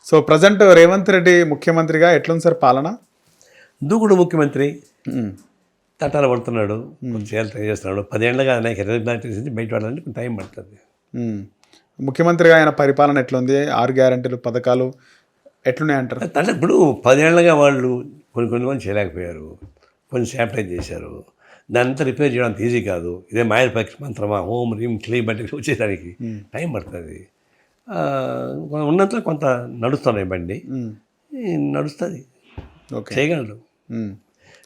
So present Revanth Reddy ముఖ్యమంత్రిగా ఎట్లుంది sir పాలన? దూకుడు ముఖ్యమంత్రి తట్టాలు పడుతున్నాడు, చేయాలి ట్రై చేస్తున్నాడు. 10 ఏళ్ళగా అనేక రెగ్యులారిటీస్ నుంచి బయట పడాలంటే కొంచెం టైం పడుతుంది. ముఖ్యమంత్రిగా ఆయన పరిపాలన ఎట్లుంది? 6 గ్యారెంటీలు పథకాలు ఎట్లున్నాయి అంటారు? అంటే ఇప్పుడు 10 ఏళ్ళగా వాళ్ళు కొన్ని చేయలేకపోయారు, కొన్ని శానిటైజ్ చేశారు. దానంతా రిపేర్ చేయడం అంత ఈజీ కాదు. ఇదే మాయల పక్షి మంత్రమా హోమ్ రీమ్ క్లీన్ బట్టి వచ్చేదానికి టైం పడుతుంది. ఉన్నంతలో కొంత నడుస్తున్నాయి బండి, నడుస్తుంది, చేయగలడు.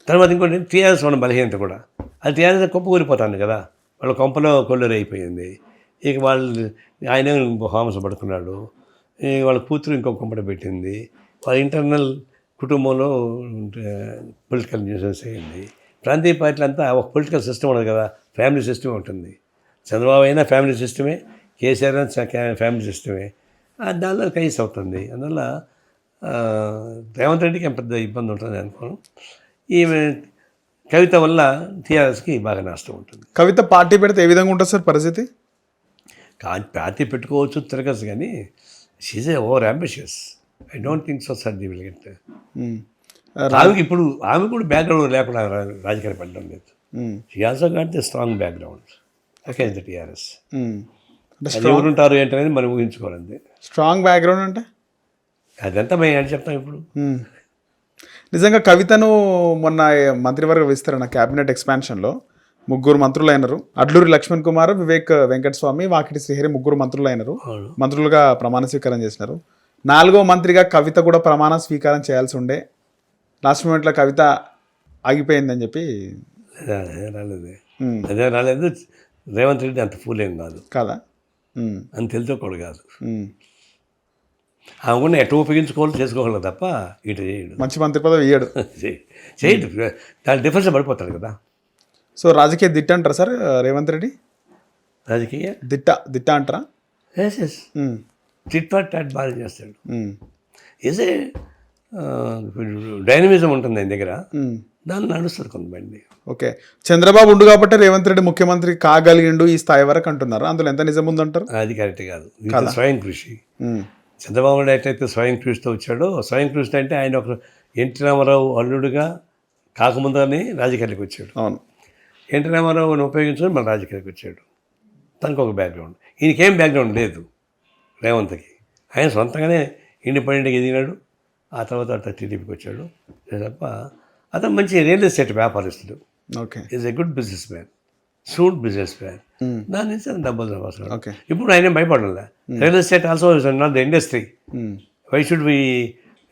తర్వాత ఇంకోటి టీఆర్ఎస్ మన బలహీనత కూడా, అది టీఆర్ఎస్ కొంప కూలిపోతాను కదా, వాళ్ళ కొంపలో కొల్లూరు అయిపోయింది. ఇక వాళ్ళు ఆయనే హామస్ పడుకున్నాడు, వాళ్ళ కూతురు ఇంకో కొంపట పెట్టింది, వాళ్ళ ఇంటర్నల్ కుటుంబంలో పొలిటికల్ న్యూసెన్స్ అయ్యింది. ప్రాంతీయ పార్టీలు అంతా ఒక పొలిటికల్ సిస్టమ్ ఉండదు కదా, ఫ్యామిలీ సిస్టమ్ ఉంటుంది. చంద్రబాబు అయినా ఫ్యామిలీ సిస్టమే, కేసీఆర్ అయినా ఫ్యామిలీ సిస్టమే, దానిలో కైస్ అవుతుంది. అందువల్ల రేవంత్ రెడ్డికి పెద్ద ఇబ్బంది ఉంటుంది అనుకోను. ఈమె కవిత వల్ల టీఆర్ఎస్కి బాగా నష్టం ఉంటుంది. కవిత పార్టీ పెడితే ఏ విధంగా ఉంటుంది సార్ పరిస్థితి? పార్టీ పెట్టుకోవచ్చు, తిరగచ్చు, కానీ she's over ambitious. I don't think so sir the will get. ఆమెకి ఇప్పుడు ఆమె కూడా బ్యాక్గ్రౌండ్ లేకుండా రాజకీయ పడడం లేదు. She also got the strong background against the TRS. ఎవరుంటారు ఏంటనేది మనం ఊహించుకోవాలండి. స్ట్రాంగ్ బ్యాక్గ్రౌండ్ అంటే అదంతా మేము ఏంటి చెప్తాం ఇప్పుడు. నిజంగా కవితను మొన్న మంత్రివర్గ విస్తరణ క్యాబినెట్ ఎక్స్పాన్షన్లో 3 మంత్రులు అయినారు. అడ్లూరి లక్ష్మణ్ కుమార్, వివేక్ వెంకటస్వామి, వాకిటి శ్రీహరి 3 మంత్రులు అయినారు. మంత్రులుగా ప్రమాణ స్వీకారం చేసినారు. 4వ మంత్రిగా కవిత కూడా ప్రమాణ స్వీకారం చేయాల్సి ఉండే, లాస్ట్ మూమెంట్లో కవిత ఆగిపోయిందని చెప్పి రాలేదు. రేవంత్ రెడ్డి అంత ఫూల్ ఏం కాదు కదా, అని తెలుసుకోకూడదు కాదు. ఆమె కూడా ఎటు ఉపయోగించుకోవాలి చేసుకోగలరు తప్ప ఇటు చేయడు. మంచి మంత్రి పదవి ఇయ్యడు, చేయడు. దాని డిఫరెన్స్ పడిపోతాడు కదా. సో రాజకీయ దిట్ట అంటారా సార్ రేవంత్ రెడ్డి? రాజకీయ దిట్ట అంటారా? టిట్ ఫర్ టాట్ బాగా చేస్తాడు. ఏసే డైనమిజం ఉంటుంది ఆయన దగ్గర, దాన్ని నడుస్తుంది కొంతమంది. ఓకే, చంద్రబాబు ఉండు కాబట్టి రేవంత్ రెడ్డి ముఖ్యమంత్రి కాగలిగిండు ఈ స్థాయి వరకు అంటున్నారు. అందులో ఎంత నిజం ఉందంటారు? అది కరెక్ట్ కాదు. ఇది స్వయం కృషి. చంద్రబాబు నాయుడు ఎట్లయితే స్వయం కృషితో వచ్చాడో, స్వయం కృషి అంటే ఆయన ఒక ఎన్టీ రామారావు అల్లుడుగా కాకముందని రాజకీయాలకు వచ్చాడు. అవును, ఎన్టీ రామారావుని ఉపయోగించుకొని మన రాజకీయాలకు వచ్చాడు. తనకు ఒక బ్యాక్గ్రౌండ్, ఈయనకేం బ్యాక్గ్రౌండ్ లేదు రేవంత్కి. ఆయన సొంతంగానే ఇండిపెండెంట్గా ఎదిగినాడు. ఆ తర్వాత అట్లా టీడీపీకి వచ్చాడు తప్ప అతను మంచి రియల్ ఎస్టేట్ వ్యాపారస్తుడు. Okay, is a good business man, should business man. దాని నుంచి అతను డబ్బులు సంపాదిస్తాడు. ఓకే, ఇప్పుడు ఆయన భయపడాలి. Real estate also is not the industry, why should be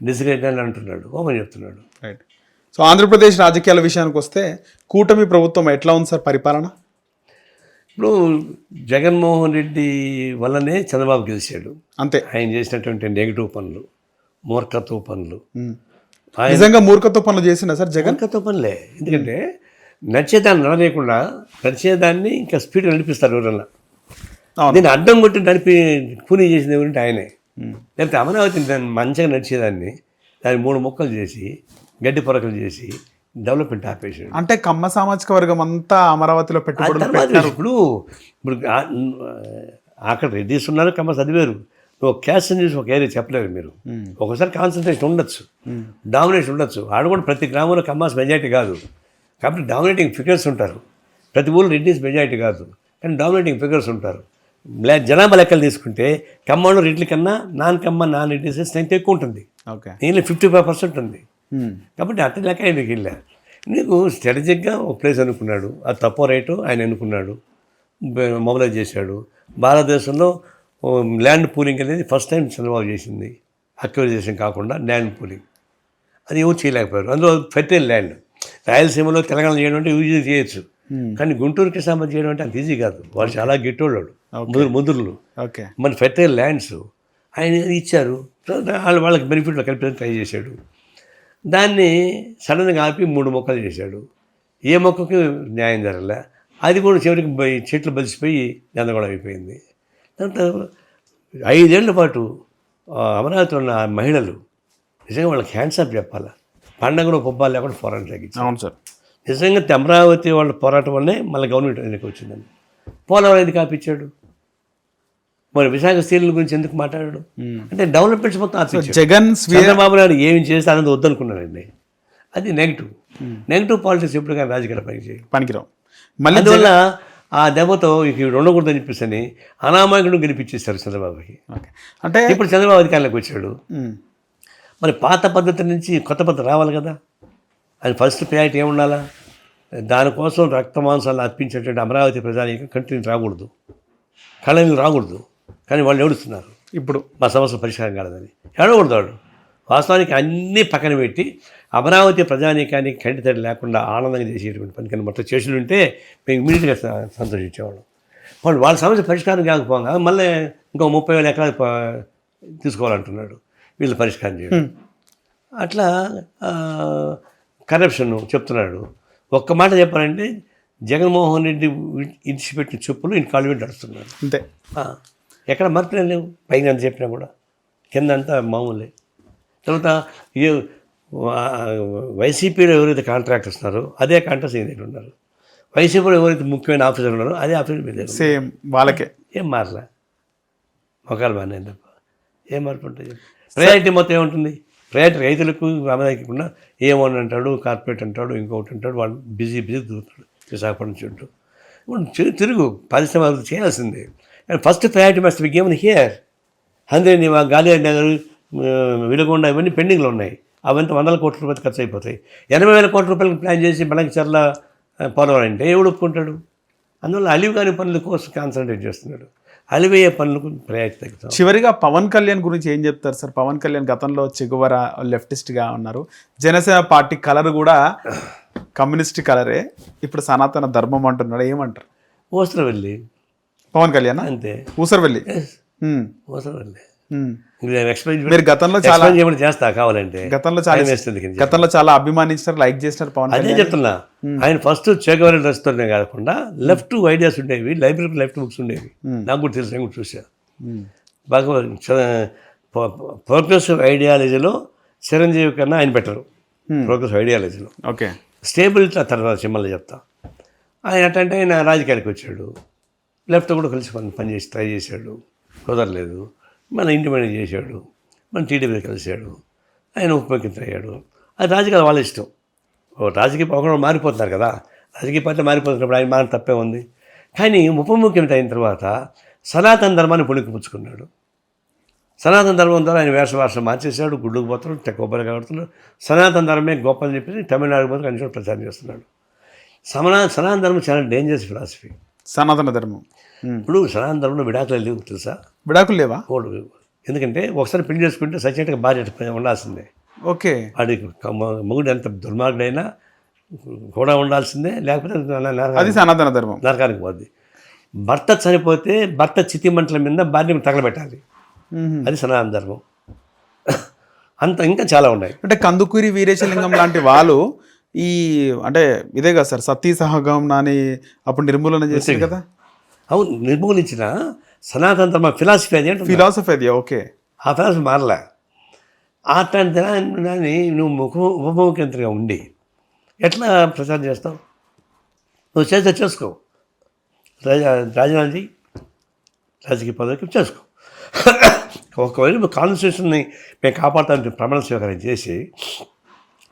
disgraced అని అంటున్నాడు, ఓమని చెప్తున్నాడు. రైట్. సో ఆంధ్రప్రదేశ్ రాజకీయాల విషయానికి వస్తే కూటమి ప్రభుత్వం ఎట్లా ఉంది సార్ పరిపాలన? ఇప్పుడు జగన్మోహన్ రెడ్డి వల్లనే చంద్రబాబు గెలిచాడు. అంతే, ఆయన చేసినటువంటి నెగిటివ్ పనులు, మూర్ఖత్వ పనులు, నిజంగా మూర్ఖత్వ పనులు చేసిన సార్ జగన్. మూర్ఖత్వ పనులే. ఎందుకంటే నడిచేదాన్ని నడలేకుండా నడిచేదాన్ని ఇంకా స్పీడ్గా నడిపిస్తారు ఎవరన్నా. దీన్ని అడ్డం కొట్టి నడిపి కూనీ చేసింది ఎవరంటే ఆయనే. లేకపోతే అమరావతి దాన్ని మంచిగా నడిచేదాన్ని దాన్ని 3 ముక్కలు చేసి గడ్డి పొరకలు చేసి డెవలప్మెంట్ ఆపేసాడు. అంటే కమ్మ సామాజిక వర్గం అంతా అమరావతిలో పెట్టుబడులు. ఇప్పుడు అక్కడ రెడ్డిస్ ఉన్నారు, కమ్మ చదివారు. నువ్వు క్యాస్ట్ చేసి ఒక ఏరియా చెప్పలేరు మీరు. ఒకసారి కాన్సన్ట్రేషన్ ఉండొచ్చు, డామినేషన్ ఉండొచ్చు. ఆడ కూడా ప్రతి గ్రామంలో కమ్మాస్ మెజారిటీ కాదు కాబట్టి డామినేటింగ్ ఫిగర్స్ ఉంటారు. ప్రతి ఊళ్ళో రెడ్డిస్ మెజారిటీ కాదు కానీ డామినేటింగ్ ఫిగర్స్ ఉంటారు. జనాభా లెక్కలు తీసుకుంటే కమ్మలో రెడ్ల కన్నా నాన్ రెడ్డిస్ స్ట్రెంత్ ఎక్కువ ఉంటుంది. ఓకే, దీనిలో 55% ఉంది. కాబట్టి అట్లా లెక్క ఆయనకి వెళ్ళా. నీకు స్ట్రాటజిక్గా ఒక ప్లేస్ అనుకున్నాడు, అది తప్పో రైటు ఆయన అనుకున్నాడు, మొబైలైజ్ చేశాడు. భారతదేశంలో ల్యాండ్ పూలింగ్ అనేది ఫస్ట్ టైం చంద్రబాబు చేసింది. అక్విజిషన్ కాకుండా ల్యాండ్ పూలింగ్ అది ఎవరు చేయలేకపోయారు. అందులో ఫెర్టైల్ ల్యాండ్. రాయలసీమలో తెలంగాణ చేయడం అంటే ఈజీ చేయొచ్చు, కానీ గుంటూరుకి సంబంధించి చేయడం అంటే అంత ఈజీ కాదు. వాళ్ళు చాలా గిట్టోళ్ళు, ముదురులు. ఓకే, మన ఫెర్టైల్ ల్యాండ్స్ ఆయన ఇచ్చారు. వాళ్ళకి బెనిఫిట్లో కలిపి ట్రై చేశాడు. దాన్ని సడన్గా ఆపి 3 మొక్కలు చేశాడు. ఏ మొక్కకి న్యాయం జరగలే. అది కూడా చివరికి చెట్లు బలిసిపోయి గందరగోళం అయిపోయింది. దాంతో 5 ఏళ్ల పాటు అమరావతిలో ఉన్న మహిళలు నిజంగా వాళ్ళకి హ్యాండ్సప్ చెప్పాలా. పండగలో పొబ్బాలు లేకుండా పోరాటం తగ్గించారు. అవును సార్, నిజంగా అమరావతి వాళ్ళ పోరాటం వల్లనే మళ్ళీ గవర్నమెంట్ ఎందుకు వచ్చిందని. పోలవరం ఎందుకు ఆపించాడు? మరి విశాఖ స్త్రీల గురించి ఎందుకు మాట్లాడాడు అంటే డెవలప్మెంట్స్ మొత్తం ఆపించాడు. జగన్ చంద్రబాబు నాయుడు ఏమి చేస్తే అనేది వద్దనుకున్నాడండి. అది నెగిటివ్ పాలిటిక్స్ ఎప్పుడు కానీ రాజకీయాల పని చేయి పనికిరావు. మళ్ళీ అందువల్ల ఆ దెబ్బతో ఇక ఉండకూడదని చెప్పేసి అనామకుడు గెలిపించేస్తారు చంద్రబాబుకి. అంటే ఇప్పుడు చంద్రబాబు అధికారంలోకి వచ్చాడు, మరి పాత పద్ధతి నుంచి కొత్త పద్ధతి రావాలి కదా. అది ఫస్ట్ ప్రయారిటీ ఏముండాలా, దానికోసం రక్త మాంసాలు అర్పించేటువంటి అమరావతి ప్రజానికి కంటిన్యూ రాకూడదు, కళలు రాకూడదు. కానీ వాళ్ళు ఏడుస్తున్నారు ఇప్పుడు మా సమస్య పరిష్కారం కాలేదని. ఏడకూడదు వాడు. వాస్తవానికి అన్నీ పక్కన పెట్టి అమరావతి ప్రజానీకానికి కంటి తడి లేకుండా ఆనందంగా చేసేటువంటి పనికని మొత్తం చేసి ఉంటే మేము ఇమీడియట్గా సంతోషించేవాళ్ళం. వాళ్ళు వాళ్ళ సమస్య పరిష్కారం కాకపోగా మళ్ళీ ఇంకో 30,000 ఎకరాలు తీసుకోవాలంటున్నాడు, వీళ్ళు పరిష్కారం చేయడం. అట్లా కరప్షన్ చెప్తున్నాడు. ఒక్క మాట చెప్పాలంటే జగన్మోహన్ రెడ్డి ఇడిచిపెట్టిన చెప్పులు ఇంటి కాళ్ళు పెట్టి నడుస్తున్నాడు అంతే. ఎక్కడ మార్పులే లేవు. పైన ఎంత చెప్పినా కూడా కింద అంతా మామూలే. తర్వాత వైసీపీలో ఎవరైతే కాంట్రాక్ట్ వస్తున్నారో అదే కాంట్రాక్ట్ ఈయన ఉన్నారు. వైసీపీలో ఎవరైతే ముఖ్యమైన ఆఫీసర్ ఉన్నారో అదే ఆఫీసర్ మీద సేమ్ వాళ్ళకే. ఏం మారలే, మొక్కలు బాగానే తప్ప ఏం మార్పు ఉంటుంది. ప్రయారిటీ మొత్తం ఏముంటుంది, ప్రయారిటీ రైతులకు రామదాయకుండా ఏమని అంటాడు, కార్పొరేట్ అంటాడు, ఇంకొకటి అంటాడు. వాళ్ళు బిజీ తిరుగుతాడు విశాఖపట్నం చుట్టూ. తిరుగు పరిశ్రమ చేయాల్సిందే. First priority must be given here. అందుకని గాలియర్ నగర్, విలుగొండ ఇవన్నీ పెండింగ్లో ఉన్నాయి. అవంతా 100 కోట్ల రూపాయలు ఖర్చు అయిపోతాయి. 80,000 కోట్ల రూపాయలకు ప్లాన్ చేసి మనకి చర్ల పోలవరం అంటే ఎవడు ఒప్పుకుంటాడు. అందువల్ల అలివి కాని పనుల కోసం కాన్సన్ట్రేట్ చేస్తున్నాడు. అలివయ్యే పనులకు ప్రయారిటీ తగ్గుతాం. చివరిగా పవన్ కళ్యాణ్ గురించి ఏం చెప్తారు సార్? పవన్ కళ్యాణ్ గతంలో చెగువర లెఫ్టిస్ట్గా ఉన్నారు. జనసేన పార్టీ కలర్ కూడా కమ్యూనిస్ట్ కలరే, ఇప్పుడు సనాతన ధర్మం అంటున్నాడు. ఏమంటారు? ఊసరవెల్లి పవన్ కళ్యాణ్ అంతే. ఊసరవెల్లి ఊసరవెల్లి మీరు గతంలో చాలా చేస్తా కావాలంటే గతంలో చాలా అభిమానించారు, లైక్ చేసినారు పవన్ అదే చెప్తున్నా. ఆయన ఫస్ట్ చేకవరి డ్రెస్తోనే కాకుండా లెఫ్ట్ ఐడియాస్ ఉండేవి, లైబ్రరీకి లెఫ్ట్ బుక్స్ ఉండేవి. నాకు కూడా తెలుసు, నేను కూడా చూసాను బాగా. ప్రోగ్రెసివ్ ఐడియాలజీలో చిరంజీవి కన్నా ఆయన బెటరు. ప్రోగ్రెసివ్ ఐడియాలజీలో ఓకే. స్టేబిలిటీ తర్వాత సినిమాలో చెప్తా. ఆయన అంటే ఆయన రాజకీయానికి వచ్చాడు, లెఫ్ట్ కూడా కలిసి పనిచేసి ట్రై చేశాడు, కుదరలేదు. మన ఇండిపెండెంట్ చేశాడు, మన టీడీపీ కలిశాడు, ఆయన ఉప ముఖ్యమంత్రి అయ్యాడు. అది రాజకీయాలు వాళ్ళ ఇష్టం. రాజకీయ ఒకరు మారిపోతున్నారు కదా, రాజకీయ పార్టీ మారిపోతున్నప్పుడు ఆయన మారిన తప్పే ఉంది. కానీ ఉప ముఖ్యమంత్రి అయిన తర్వాత సనాతన ధర్మాన్ని పుణికిపుచ్చుకున్నాడు. సనాతన ధర్మం ద్వారా ఆయన వేష మార్చేశాడు, గుడ్డుకు పోతున్నాడు, కొబ్బరి కడుతున్నాడు. సనాతన ధర్మమే గొప్ప అని చెప్పేసి తమిళనాడు పోతే అన్ని ప్రచారం చేస్తున్నాడు. సనాతన ధర్మం చాలా డేంజరస్ ఫిలాసఫీ. సనాతన ధర్మం ఇప్పుడు సనాతన ధర్మంలో విడాకులు లేవు తెలుసా? విడాకులు లేవా? ఎందుకంటే ఒకసారి పెళ్లి చేసుకుంటే సచినట్టుగా భార్య ఉండాల్సిందే. ఓకే. వాడికి మొగుడు ఎంత దుర్మార్గుడైనా కూడా ఉండాల్సిందే, లేకపోతే అది సనాతన ధర్మం, నరకానికి పోద్ది. భర్త చనిపోతే భర్త చితి మంటల మీద భార్యను తగలబెట్టాలి, అది సనాతన ధర్మం. అంత ఇంకా చాలా ఉన్నాయి. అంటే కందుకూరి వీరేశలింగం లాంటి వాళ్ళు ఈ అంటే ఇదే కదా సార్, సతీ సహగమనం అని అప్పుడు నిర్మూలన చేశారు కదా. అవును, నిర్మూలించిన సనాతన ధర్మ ఫిలాసఫీ అది అంటే ఫిలాసఫీ అది. ఓకే. ఆ ఫిలాసఫీ మారలే. అట్లాంటి దాన్ని నువ్వు ఉప ముఖ్యమంత్రిగా ఉండి ఎట్లా ప్రచారం చేస్తావు? నువ్వు చేస్తే చేసుకో, రాజీనామా చేయి, రాజకీయ పదవికి చేసుకో. ఒకవేళ నువ్వు కాన్స్టిట్యూషన్ని మేము కాపాడుతామని ప్రమాణ స్వీకారం చేసి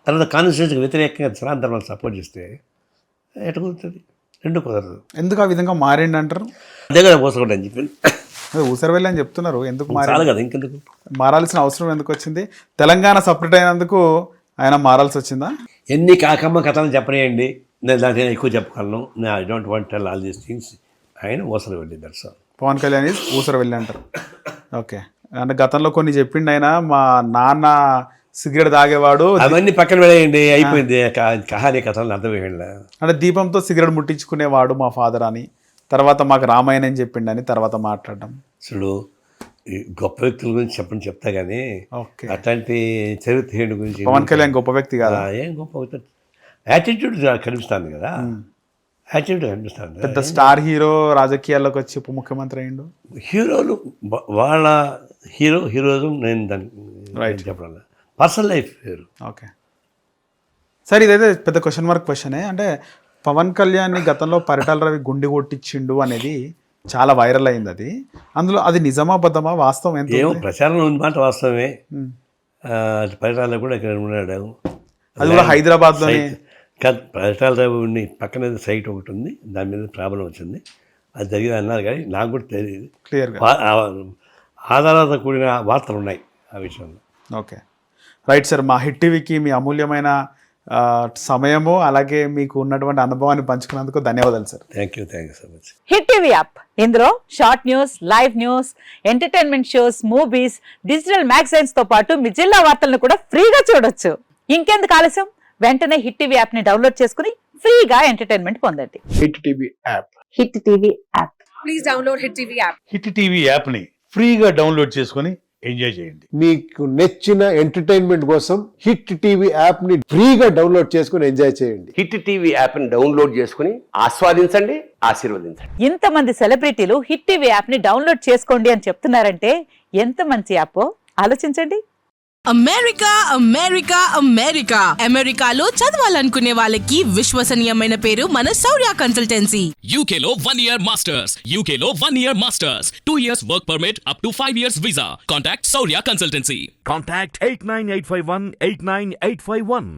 తర్వాత కాన్స్టిట్యూషన్కి వ్యతిరేకంగా సనాతన ధర్మాన్ని సపోర్ట్ చేస్తే ఎట్లా కుదురుతుంది? రెండు కుదరదు. ఎందుకు ఆ విధంగా మారిండి అంటారు? అదే కదా ఊసకుండా అని చెప్పి ఊసరవెల్లి అని చెప్తున్నారు. ఎందుకు మారాలి కదా, ఇంకెందుకు మారాల్సిన అవసరం ఎందుకు వచ్చింది? తెలంగాణ సపరేట్ అయినందుకు ఆయన మారాల్సి వచ్చిందా? ఎన్ని కాకమ్మ కథలు చెప్పనేయండి, నేను దాంట్లో ఎక్కువ చెప్పగలను. I don't want tell all these things. ఆయన ఊసరవెల్లి that's all. Pawan Kalyan is ఊసరవెల్లి అంటారు. ఓకే. అంటే గతంలో కొన్ని చెప్పిండు ఆయన, మా నాన్న సిగరెట్ తాగేవాడు, అవన్నీ పక్కన వెళ్ళేయండి, అయిపోయింది కహానీ కథలు అర్థమయ్యండి. అంటే దీపంతో సిగరెట్ ముట్టించుకునేవాడు మా ఫాదర్ అని, తర్వాత మాకు రామాయణం చెప్పిండు అని తర్వాత మాట్లాడడం. చూడు, గొప్ప వ్యక్తుల గురించి చెప్తా కానీ అట్లాంటి చరిత్ర గురించి పవన్ కళ్యాణ్ గొప్ప వ్యక్తి కదా. ఏం గొప్ప వ్యక్తి, యాటిట్యూడ్ కనిపిస్తుంది కదా, యాటిట్యూడ్ కనిపిస్తుంది. పెద్ద స్టార్ హీరో రాజకీయాల్లోకి వచ్చి ఉప ముఖ్యమంత్రి అయ్యిండు. హీరోలు వాళ్ళ హీరోయిజం నేను దాన్ని చెప్పడం, పర్సనల్ లైఫ్ వేరు. ఓకే సార్, ఇదైతే పెద్ద క్వశ్చన్ మార్క్ క్వశ్చనే. అంటే పవన్ కళ్యాణ్ని గతంలో పరిటాల రవి గుండె కొట్టించిండు అనేది చాలా వైరల్ అయింది అది. అందులో అది నిజమా అబద్ధమా వాస్తవం ఎంత ఏమో ఉంది? ప్రచారంలో ఉంది మాట వాస్తవమే. ఉమ్. పరిటాలలో కూడా ఇక్కడ ఉన్నాడు. అది కూడా హైదరాబాద్లోనే. పరిటాల ఉండి పక్కన సైట్ ఒకటి ఉంది, దాని మీద ప్రాబ్లం వచ్చింది, అది జరిగింది అన్నారు. కానీ నాకు కూడా తెలియదు, క్లియర్గా. ఆధారాలతో కూడిన వార్తలు ఉన్నాయి ఆ విషయంలో. Okay, right sir. మా హిట్ టీవీకి మీ అమూల్యమైన సమయము అలాగే మీకు ఉన్నటువంటి అనుభవాన్ని పంచుకున్నందుకు ధన్యవాదాలు sir. Thank you so much. Hit TV app, ఇందులో short news, live news, entertainment shows, movies, digital magazines తో పాటు మీ జిల్లా వార్తలను కూడా ఫ్రీగా చూడొచ్చు. ఇంకెందుకు ఆలస్యం, వెంటనే హిట్ టీవీ యాప్ ని డౌన్లోడ్ చేసుకుని ఫ్రీగా ఎంటర్టైన్మెంట్ పొందండి. Hit TV app. Hit TV app. Please download Hit TV app. Hit TV యాప్ని ఫ్రీగా డౌన్లోడ్ చేసుకొని ఎంజాయ్ చేయండి. మీకు నచ్చిన ఎంటర్టైన్మెంట్ కోసం హిట్ టీవీ యాప్ ని ఫ్రీగా డౌన్లోడ్ చేసుకుని ఎంజాయ్ చేయండి. హిట్ టీవీ యాప్ని డౌన్లోడ్ చేసుకుని ఆస్వాదించండి, ఆశీర్వదించండి. ఇంతమంది సెలబ్రిటీలు హిట్ టీవీ యాప్ ని డౌన్లోడ్ చేసుకోండి అని చెప్తున్నారంటే ఎంత మంచి యాప్ ఆలోచించండి. అమెరికా అమెరికా అమెరికా అమెరికాలో చదవాలనుకునే వాళ్ళకి విశ్వసనీయమైన పేరు మన శౌర్య కన్సల్టెన్సీ. UK లో 1 year masters, UK లో 1 year masters, 2 years work permit up to 5 years visa. Contact Saurya Consultancy. Contact 89851 89851.